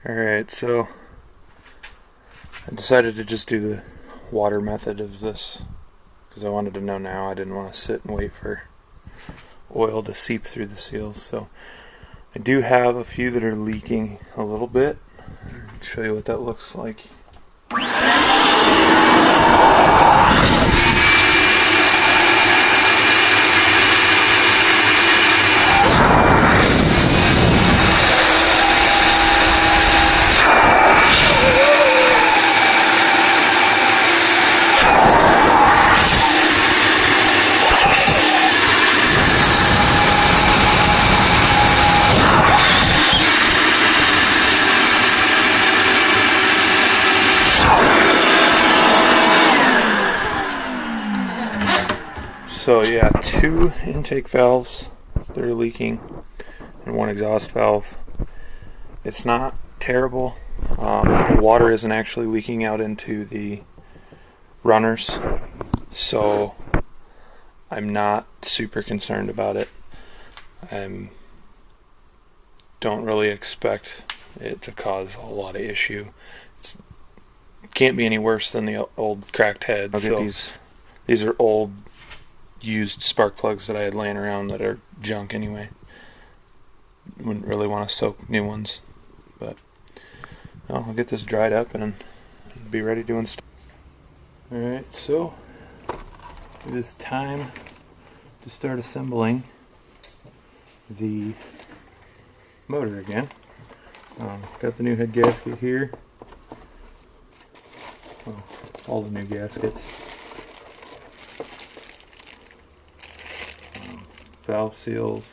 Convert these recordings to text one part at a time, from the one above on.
Alright, so I decided to just do the water method of this because I wanted to know now. I didn't want to sit and wait for oil to seep through the seals. So I do have a few that are leaking a little bit. I'll show you what that looks like. So yeah, 2 intake valves that are leaking and 1 exhaust valve. It's not terrible. The water isn't actually leaking out into the runners, so I'm not super concerned about it. I don't really expect it to cause a lot of issue. It can't be any worse than the old cracked heads. Look at these. These are old used spark plugs that I had laying around that are junk anyway. Wouldn't really want to soak new ones, but I'll get this dried up and be ready to install. Alright, so it is time to start assembling the motor again. Got the new head gasket here. Well, all the new gaskets. Valve seals.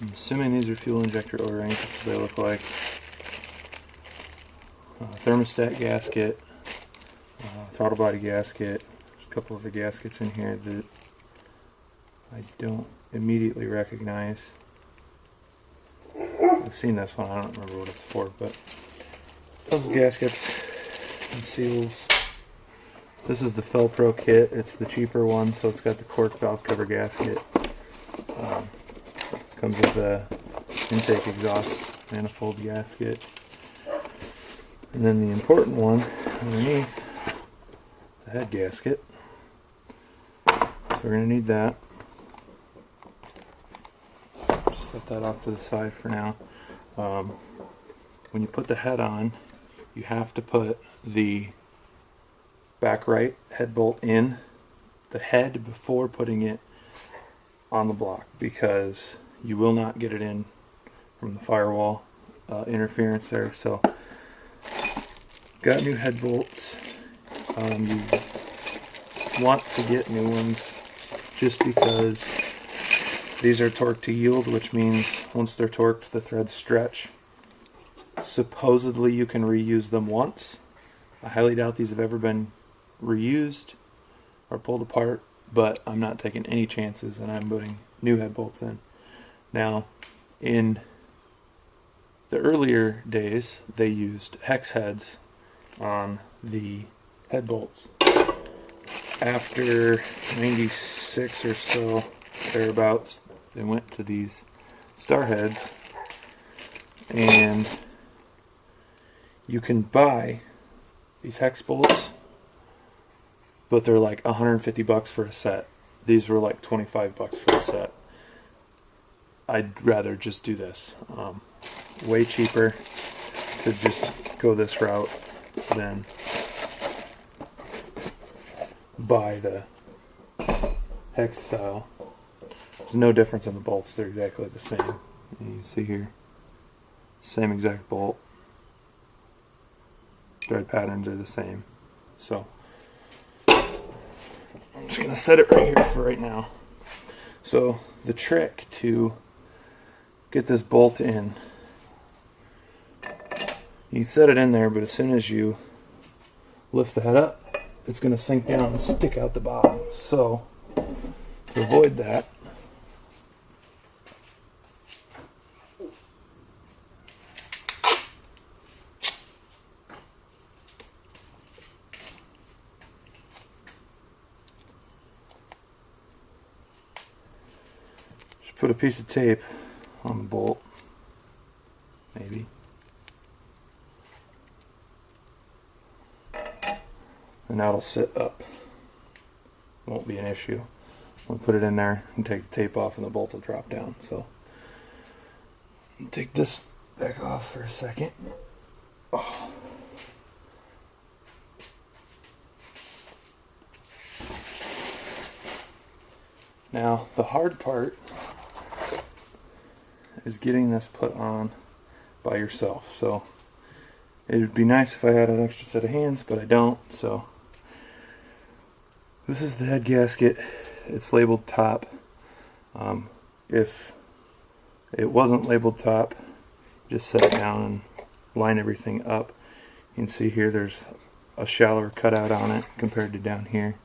I'm assuming these are fuel injector O-rings, that's what they look like. Thermostat gasket, throttle body gasket. There's a couple of the gaskets in here that I don't immediately recognize. I've seen this one, I don't remember what it's for, but those gaskets and seals. This is the Felpro kit. It's the cheaper one, so it's got the cork valve cover gasket. Comes with the intake exhaust manifold gasket. And then the important one underneath, the head gasket. So we're going to need that. Just set that off to the side for now. When you put the head on, you have to put the back right head bolt in the head before putting it on the block, because you will not get it in from the firewall interference there. So got new head bolts. You want to get new ones just because these are torqued to yield, which means once they're torqued the threads stretch. Supposedly you can reuse them once. I highly doubt these have ever been reused or pulled apart, but I'm not taking any chances and I'm putting new head bolts in. Now, in the earlier days, they used hex heads on the head bolts. After 96 or so, thereabouts, they went to these star heads, and you can buy these hex bolts, but they're like $150 for a set. These were like $25 for a set. I'd rather just do this. Way cheaper to just go this route than buy the hex style. There's no difference in the bolts, they're exactly the same. You can see here, same exact bolt. Thread patterns are the same. So I'm just going to set it right here for right now. So the trick to get this bolt in, you set it in there, but as soon as you lift the head up, it's going to sink down and stick out the bottom. So to avoid that, just put a piece of tape on the bolt, maybe. and that'll sit up. Won't be an issue. We'll put it in there and take the tape off and the bolts will drop down. So I'll take this back off for a second. Oh. Now the hard part is getting this put on by yourself. So it would be nice if I had an extra set of hands, but I don't. So this is the head gasket. It's labeled top. If it wasn't labeled top, just set it down and line everything up. You can see here there's a shallower cutout on it compared to down here.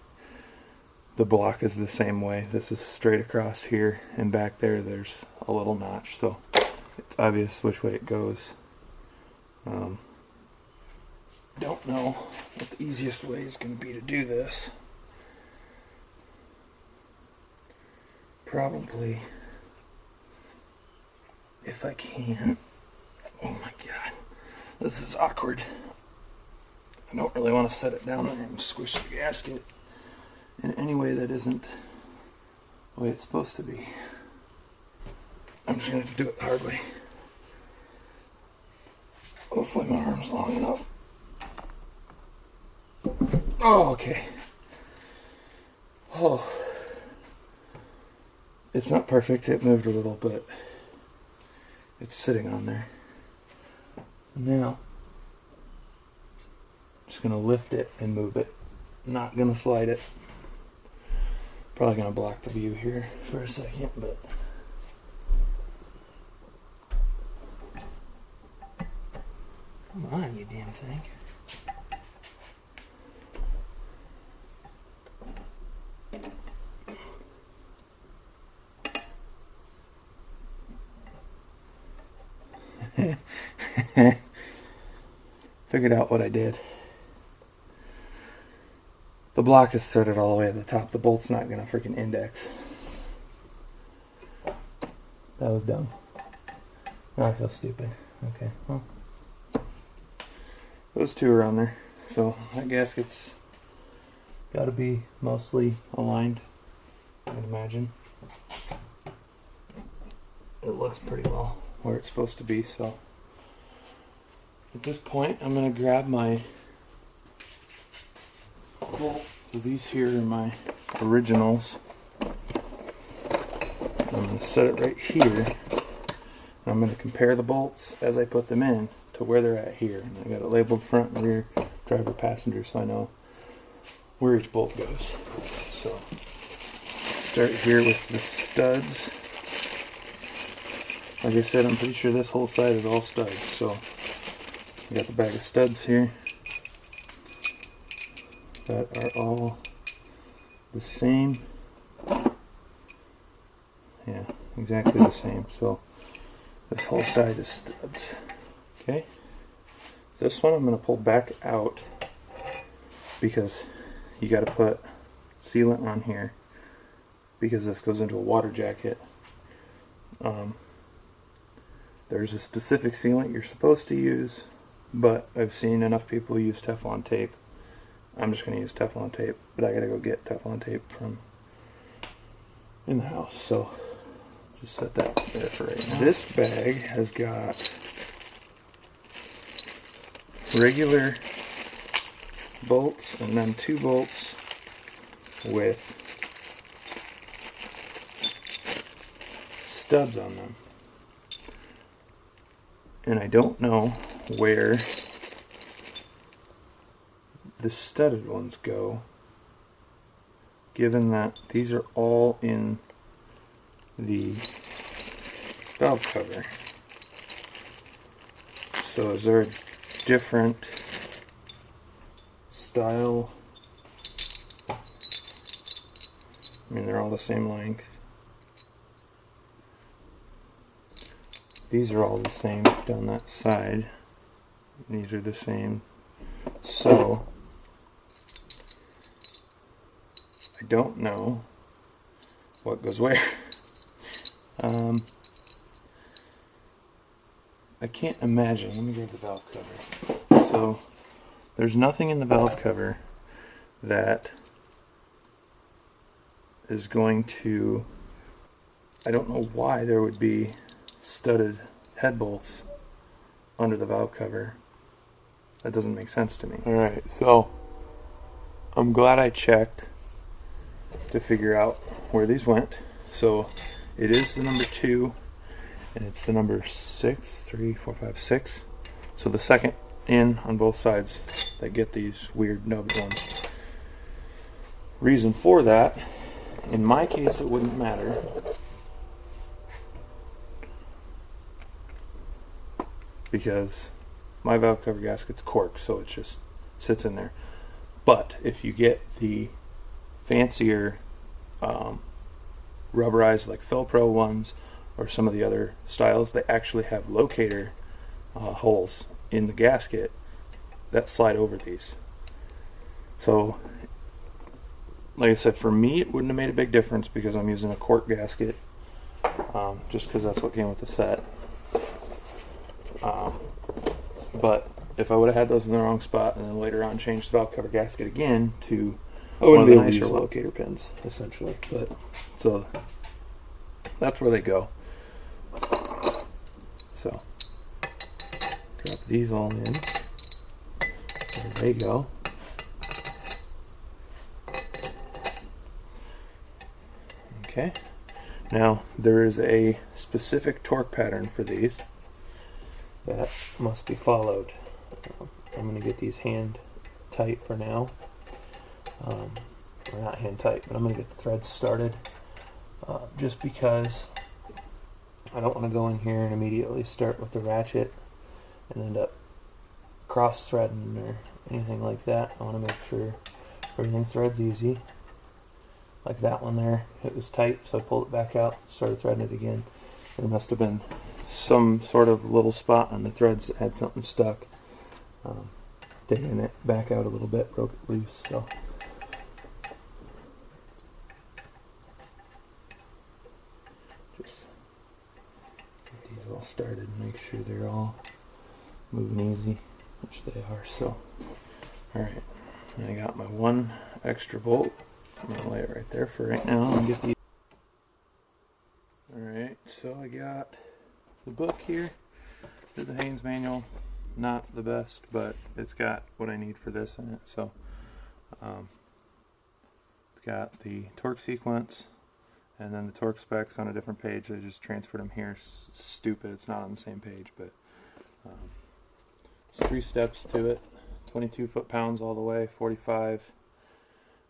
The block is the same way. This is straight across here, and back there there's a little notch, so it's obvious which way it goes. Don't know what the easiest way is going to be to do this. Probably, if I can. Oh my god, this is awkward. I don't really want to set it down there and squish the gasket in any way that isn't the way it's supposed to be. I'm just going to do it the hard way. Hopefully my arm's long enough. Oh, okay. Oh. It's not perfect, it moved a little, but it's sitting on there. So now, I'm just going to lift it and move it. Not going to slide it. Probably going to block the view here for a second, but come on, you damn thing. Figured out what I did. The block is threaded all the way to the top. The bolt's not going to freaking index. That was dumb. Now I feel stupid. Okay, well. Those two are on there. So that gasket's got to be mostly aligned, I'd imagine. It looks pretty well where it's supposed to be, so at this point I'm going to grab my bolt. So these here are my originals. I'm going to set it right here. I'm going to compare the bolts as I put them in to where they're at here. And I got it labeled front and rear, driver, passenger, so I know where each bolt goes. So start here with the studs. Like I said, I'm pretty sure this whole side is all studs. So I got the bag of studs here that are all the same. Yeah, exactly the same. So this whole side is studs. Okay, this one I'm going to pull back out because you got to put sealant on here because this goes into a water jacket. There's a specific sealant you're supposed to use, but I've seen enough people use Teflon tape. I'm just going to use Teflon tape, but I got to go get Teflon tape from in the house. So just set that there for right now. This bag has got regular bolts and then 2 bolts with studs on them. And I don't know where the studded ones go, given that these are all in the valve cover. So is there a different style? I mean, they're all the same length. These are all the same down that side. These are the same. So I don't know what goes where. I can't imagine. Let me grab the valve cover. So there's nothing in the valve cover that is going to, I don't know why there would be studded head bolts under the valve cover. That doesn't make sense to me. Alright, so I'm glad I checked to figure out where these went. So it is the number 2 and it's the number 6, 3, 4, 5, 6. So the second in on both sides that get these weird nubbed ones. Reason for that, in my case it wouldn't matter because my valve cover gasket's cork, so it just sits in there. But if you get the fancier rubberized like Felpro ones or some of the other styles, they actually have locator holes in the gasket that slide over these. So like I said, for me it wouldn't have made a big difference because I'm using a cork gasket, just because that's what came with the set. But if I would have had those in the wrong spot and then later on changed the valve cover gasket again to one of the nicer locator pins, essentially. But so that's where they go. So drop these all in. There they go. Okay. Now there is a specific torque pattern for these that must be followed. I'm going to get these hand tight for now. Or not hand tight, but I'm going to get the threads started. Just because I don't want to go in here and immediately start with the ratchet and end up cross threading or anything like that. I want to make sure everything threads easy. Like that one there, it was tight, so I pulled it back out, started threading it again. There must have been some sort of little spot on the threads that had something stuck. Digging it back out a little bit, broke it loose. So just get these all started and make sure they're all moving easy, which they are. So, alright, I got my one extra bolt. I'm going to lay it right there for right now and get these. Alright, so I got the book here. Here's the Haynes manual. Not the best, but it's got what I need for this in it. So it's got the torque sequence and then the torque specs on a different page. I just transferred them here. Stupid, it's not on the same page, but it's 3 steps to it. 22 foot-pounds all the way, 45,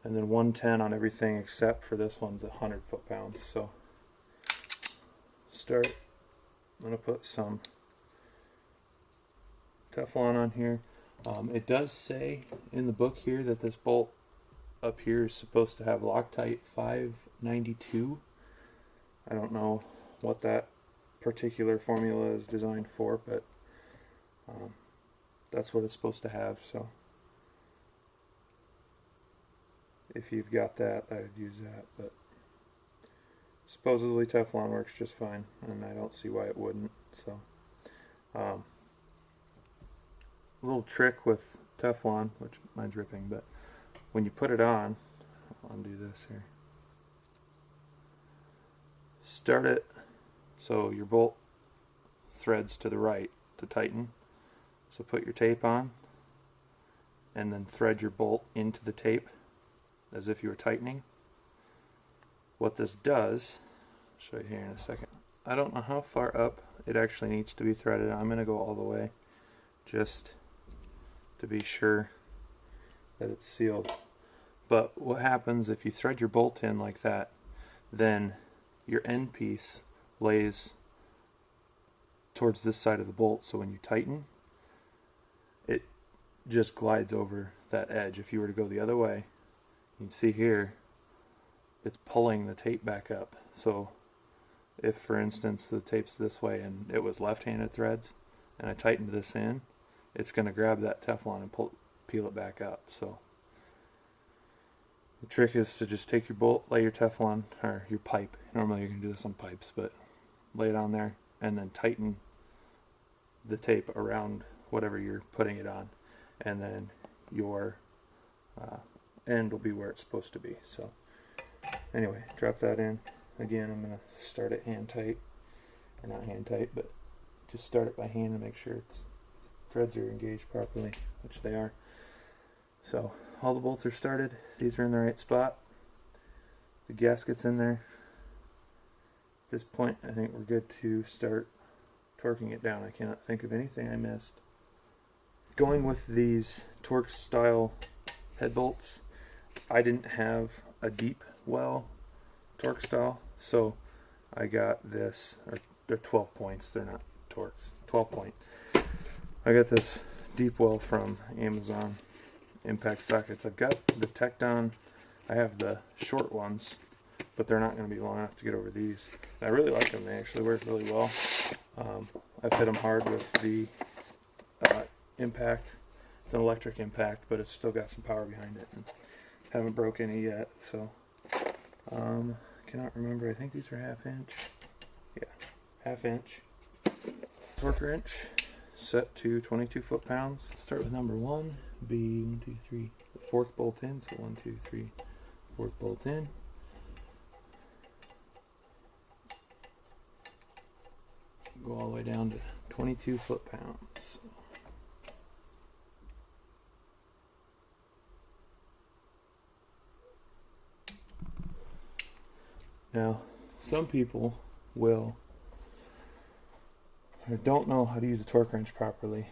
and then 110 on everything except for this one's 100 foot-pounds. So start, I'm going to put some Teflon on here. It does say in the book here that this bolt up here is supposed to have Loctite 592. I don't know what that particular formula is designed for, but that's what it's supposed to have. So if you've got that, I would use that, but supposedly Teflon works just fine, and I don't see why it wouldn't. So a little trick with Teflon, which mine's ripping, but when you put it on, I'll undo this here. Start it so your bolt threads to the right to tighten. So put your tape on and then thread your bolt into the tape as if you were tightening. What this does, I'll show you here in a second. I don't know how far up it actually needs to be threaded. I'm going to go all the way just to be sure that it's sealed. But what happens if you thread your bolt in like that, then your end piece lays towards this side of the bolt, so when you tighten, it just glides over that edge. If you were to go the other way, you can see here it's pulling the tape back up. So if, for instance, the tape's this way and it was left-handed threads and I tightened this in, it's going to grab that Teflon and peel it back up. So the trick is to just take your bolt, lay your Teflon, or your pipe. Normally you can do this on pipes, but lay it on there and then tighten the tape around whatever you're putting it on. And then your end will be where it's supposed to be. So anyway, drop that in. Again, I'm going to start it hand tight, or not hand tight, but just start it by hand and make sure its threads are engaged properly, which they are. So all the bolts are started. These are in the right spot. The gasket's in there. At this point, I think we're good to start torquing it down. I cannot think of anything I missed. Going with these torque style head bolts, I didn't have a deep well torque style, so I got this, or they're 12 points, they're not torques, 12 point. I got this deep well from Amazon impact sockets. I've got the Tecton, I have the short ones, but they're not going to be long enough to get over these. And I really like them, they actually work really well. I've hit them hard with the impact. It's an electric impact, but it's still got some power behind it, and haven't broke any yet. So cannot remember, I think these are 1/2 inch. Yeah, 1/2 inch torque wrench set to 22 foot-pounds. Let's start with number 1, be 1, 2, 3, the 4th bolt in. So 1, 2, 3, 4th bolt in. Go all the way down to 22 foot-pounds. Now, some people will, or don't know how to use a torque wrench properly,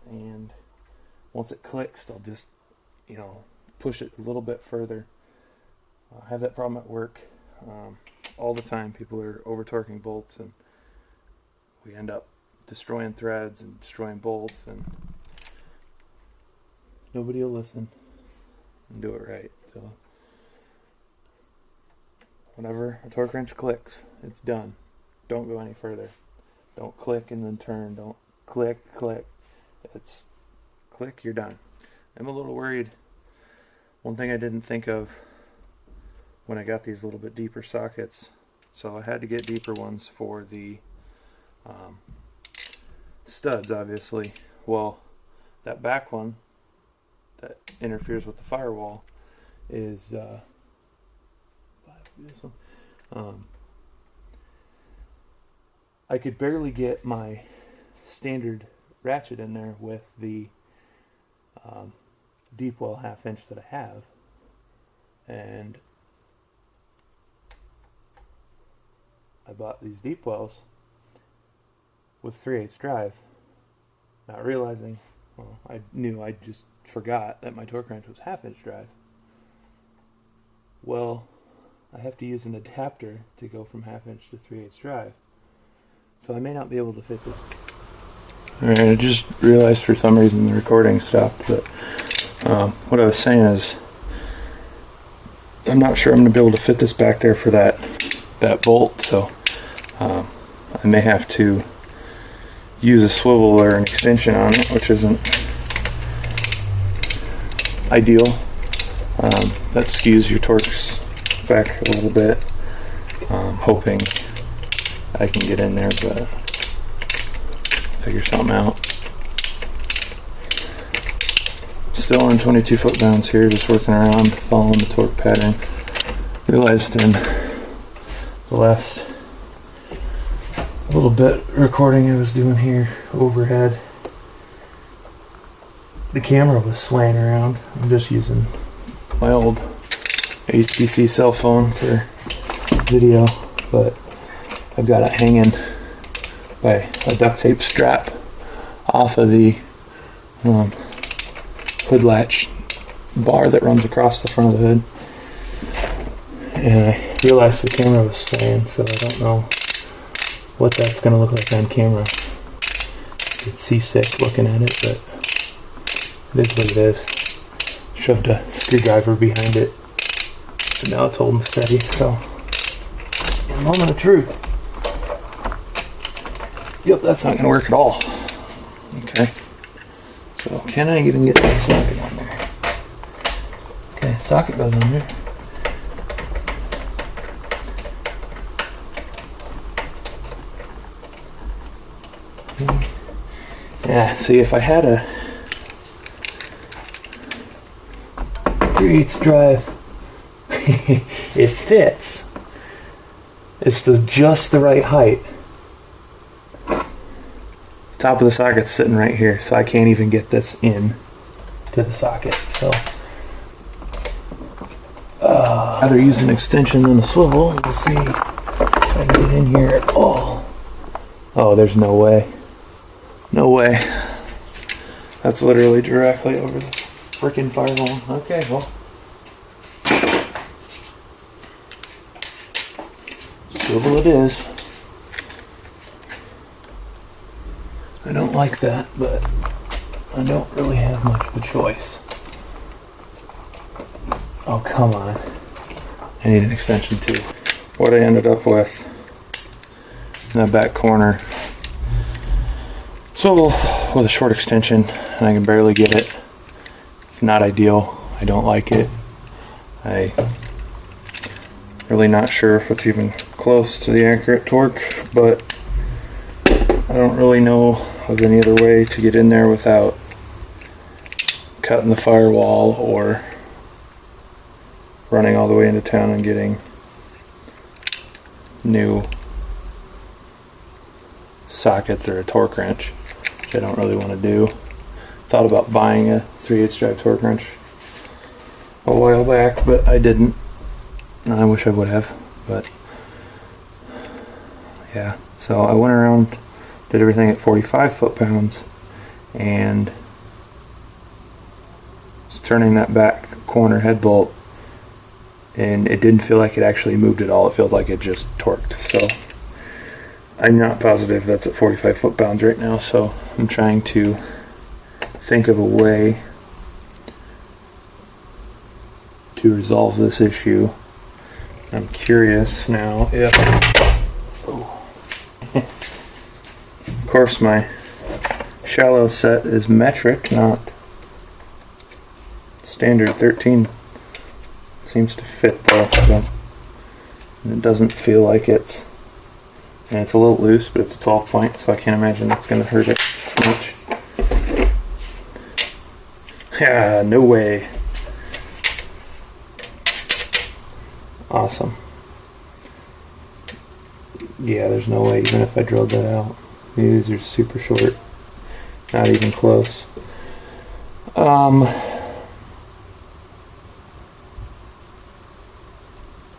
and once it clicks, they'll just, push it a little bit further. I have that problem at work all the time. People are over torquing bolts, and we end up destroying threads and destroying bolts, and nobody will listen and do it right. So whenever a torque wrench clicks, it's done. Don't go any further. Don't click and then turn. Don't click. It's click, you're done. I'm a little worried. One thing I didn't think of when I got these little bit deeper sockets, so I had to get deeper ones for the studs, obviously. Well, that back one that interferes with the firewall is this one. I could barely get my standard ratchet in there with the deep well 1/2 inch that I have, and I bought these deep wells with 3/8 drive, not realizing, well, I knew, I just forgot that my torque wrench was 1/2 inch drive. Well, I have to use an adapter to go from 1/2 inch to 3/8 drive, so I may not be able to fit this. Alright, I just realized for some reason the recording stopped, but what I was saying is, I'm not sure I'm going to be able to fit this back there for that bolt, so I may have to use a swivel or an extension on it, which isn't ideal. That skews your torques back a little bit. Hoping I can get in there, but figure something out. Still on 22 foot-pounds here, just working around, following the torque pattern. Realized in the last little bit recording I was doing here overhead, the camera was swaying around. I'm just using my old HTC cell phone for video, but I've got it hanging by a duct tape strap off of the hood latch bar that runs across the front of the hood, and I realized the camera was swaying, so I don't know what that's going to look like on camera. It's seasick looking at it, but it is what it is. Shoved a screwdriver behind it, and now it's holding steady. So, in a moment of truth. Yep, that's not going to work at all. Okay. So, can I even get that socket on there? Okay, socket goes on there. Yeah, see, if I had a 3/8 drive. It fits. It's just the right height. Top of the socket's sitting right here, so I can't even get this in to the socket. So rather use an extension than a swivel. We'll see if I can get in here at all. Oh, there's no way. No way. That's literally directly over the freaking firewall. Okay, well. Swivel it is. I don't like that, but I don't really have much of a choice. Oh, come on. I need an extension too. What I ended up with in that back corner. Swivel with a short extension, and I can barely get it. It's not ideal. I don't like it. I really not sure if it's even close to the accurate torque, but I don't really know of any other way to get in there without cutting the firewall or running all the way into town and getting new sockets or a torque wrench, which I don't really want to do. Thought about buying a 3/8 drive torque wrench a while back, but I didn't. And I wish I would have, but yeah. So I went around, did everything at 45 foot-pounds, and was turning that back corner head bolt, and it didn't feel like it actually moved at all. It felt like it just torqued. So I'm not positive that's at 45 foot-pounds right now, so I'm trying to think of a way to resolve this issue. I'm curious now if of course my shallow set is metric, not standard 13. Seems to fit though, so it doesn't feel like it's, and it's a little loose, but it's a 12 point, so I can't imagine it's going to hurt it much. Yeah, no way. Awesome. Yeah, there's no way, even if I drilled that out. These are super short. Not even close.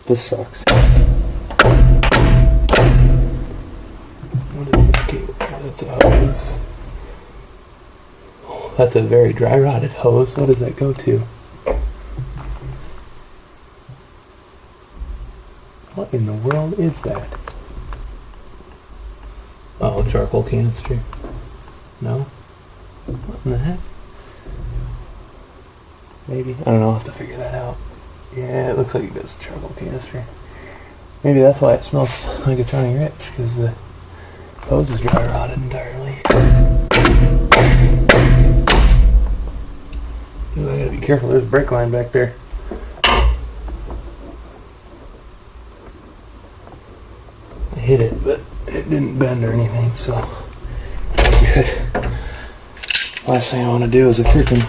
This sucks. What is this cable? Oh, that's a hose. Oh, that's a very dry rotted hose. What does that go to? What in the world is that? Oh, charcoal canister. No? What in the heck? Maybe. I don't know. I'll have to figure that out. Yeah, it looks like it goes to charcoal canister. Maybe that's why it smells like it's running rich, because the hose is dry rotted entirely. Ooh, I gotta be careful. There's a brake line back there. I hit it, but it didn't bend or anything, so good. Last thing I want to do is a freaking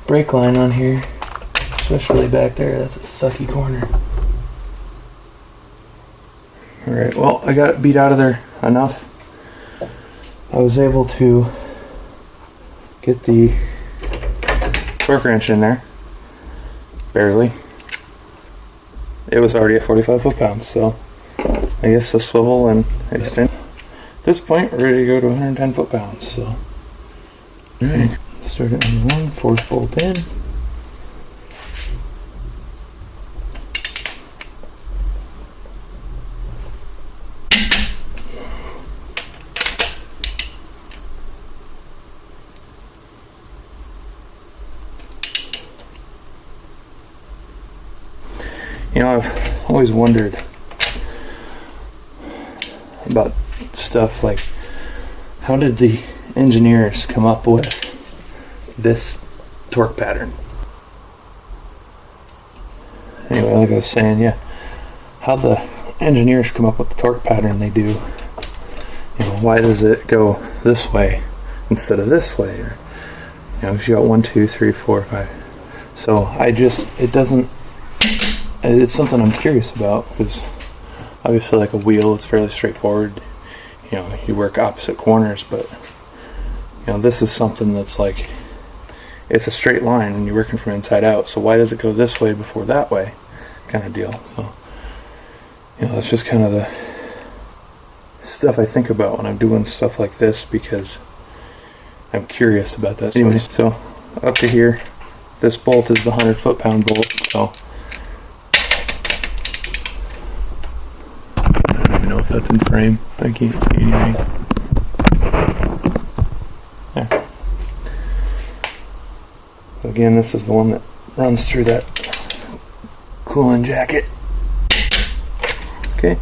brake line on here, especially back there. That's a sucky corner. Alright, well, I got it beat out of there enough. I was able to get the torque wrench in there. Barely. It was already at 45 foot-pounds, so I guess a swivel and extend. At this point, we're ready to go to 110 foot-pounds, so. Alright, start it on one, force bolt in. You know, I've always wondered about stuff like, how did the engineers come up with this torque pattern? Anyway, like I was saying, yeah, how the engineers come up with the torque pattern they do. You know, why does it go this way instead of this way? Or, you know, you got 1, 2, 3, 4, 5, So it's something I'm curious about, because obviously like a wheel, it's fairly straightforward. You know, you work opposite corners, but you know, this is something that's like, it's a straight line and you're working from inside out, so why does it go this way before that way, kind of deal. So, you know, that's just kind of the stuff I think about when I'm doing stuff like this, because I'm curious about that. Anyways, so up to here, this bolt is the 100 foot-pound bolt, so I don't even know if that's in frame. I can't see anything. There. So again, this is the one that runs through that cooling jacket. Okay.